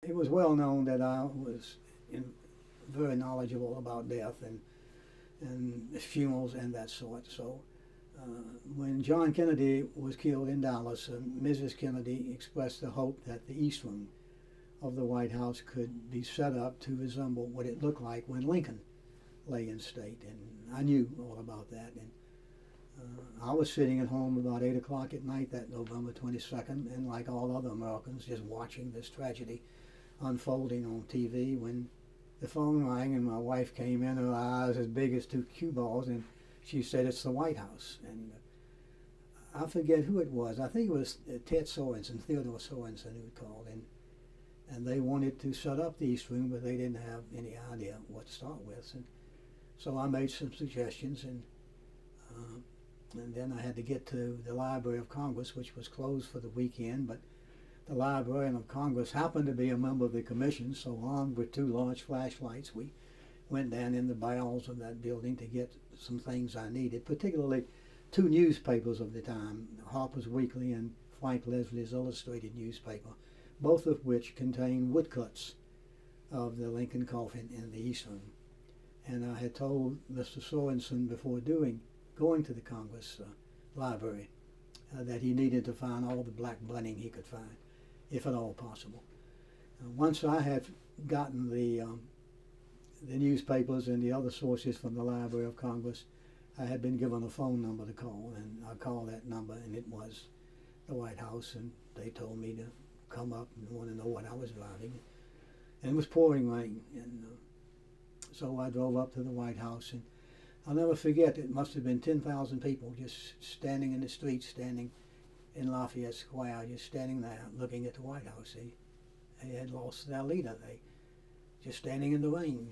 it was well known that I was very knowledgeable about death and funerals and that sort. So when John Kennedy was killed in Dallas, Mrs. Kennedy expressed the hope that the East Room of the White House could be set up to resemble what it looked like when Lincoln lay in state. And I knew all about that. And I was sitting at home about 8 o'clock at night that November 22nd, and like all other Americans, just watching this tragedy unfolding on TV when the phone rang and my wife came in, her eyes as big as two cue balls, and she said, "It's the White House." And I forget who it was. I think it was Ted Sorensen, Theodore Sorensen, who called, and they wanted to set up the East Room, but they didn't have any idea what to start with. And so I made some suggestions, and then I had to get to the Library of Congress, which was closed for the weekend, but the Librarian of Congress happened to be a member of the commission, so armed with 2 large flashlights, we went down in the bowels of that building to get some things I needed, particularly 2 newspapers of the time, Harper's Weekly and Frank Leslie's Illustrated newspaper, both of which contained woodcuts of the Lincoln coffin in the East Room. And I had told Mr. Sorensen before going to the Congress library that he needed to find all the black bunting he could find, if at all possible. Once I had gotten the newspapers and the other sources from the Library of Congress, I had been given a phone number to call, and I called that number, and it was the White House, and they told me to come up and want to know what I was driving. And it was pouring rain, and so I drove up to the White House, and I'll never forget, it must have been 10,000 people just standing in the street, standing in Lafayette Square, just standing there looking at the White House. They had lost their leader. They just standing in the rain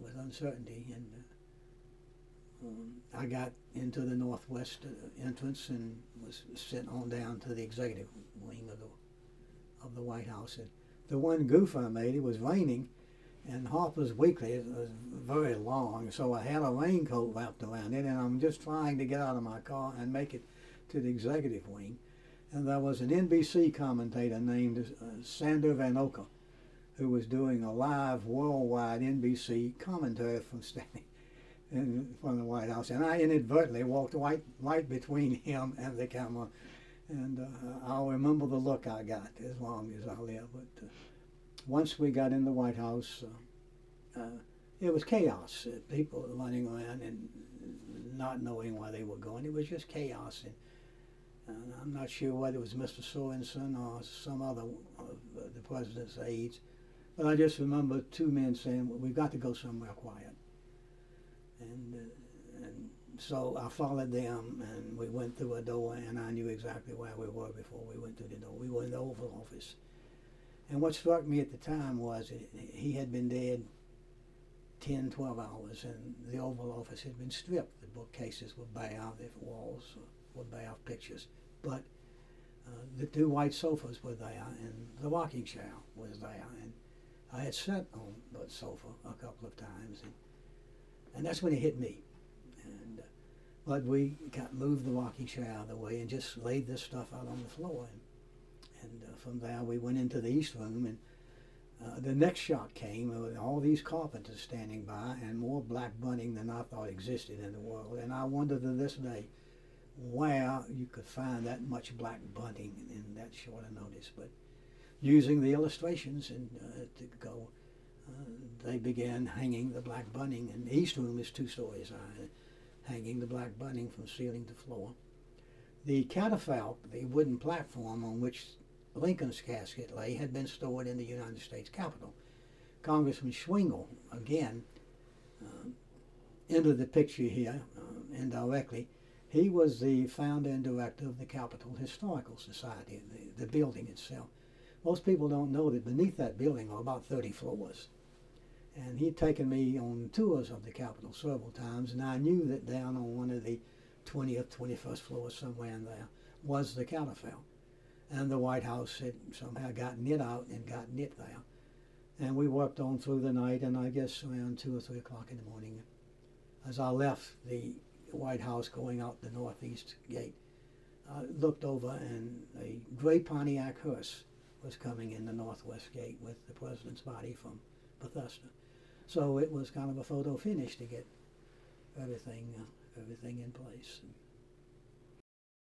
with uncertainty. And I got into the northwest entrance and was sent on down to the executive wing of the White House. And the one goof I made, it was raining, and Harper's Weekly, it was very long, so I had a raincoat wrapped around it, and I'm just trying to get out of my car and make it to the executive wing. And there was an NBC commentator named Sander Van Oka, who was doing a live worldwide NBC commentary from standing from the White House. And I inadvertently walked right between him and the camera. And I'll remember the look I got as long as I live. But once we got in the White House, it was chaos. People running around and not knowing where they were going. It was just chaos. And I'm not sure whether it was Mr. Sorensen or some other of the president's aides, but I just remember 2 men saying, "Well, we've got to go somewhere quiet." And so I followed them, and we went through a door, and I knew exactly where we were before we went through the door. We were in the Oval Office. And what struck me at the time was he had been dead 10, 12 hours, and the Oval Office had been stripped. The bookcases were bare, the walls were bare of pictures. But the 2 white sofas were there, and the rocking chair was there. And I had sat on the sofa a couple of times, and that's when it hit me. But we moved the rocking chair out of the way and just laid this stuff out on the floor. And from there we went into the East Room, and the next shock came with all these carpenters standing by and more black bunting than I thought existed in the world. And I wonder to this day where you could find that much black bunting in that short a notice. But using the illustrations and to go, they began hanging the black bunting. And the East Room is 2 stories high, hanging the black bunting from ceiling to floor. The catafalque, the wooden platform on which Lincoln's casket lay, had been stored in the United States Capitol. Congressman Schwingle, again, entered the picture here indirectly. He was the founder and director of the Capitol Historical Society, the building itself. Most people don't know that beneath that building are about 30 floors. And he'd taken me on tours of the Capitol several times, and I knew that down on one of the 20th, 21st floors, somewhere in there, was the catafalque. And the White House had somehow gotten it out and gotten it there. And we worked on through the night, and I guess around 2 or 3 o'clock in the morning, as I left the White House going out the northeast gate, I looked over, and a gray Pontiac hearse was coming in the northwest gate with the president's body from Bethesda. So it was kind of a photo finish to get everything in place.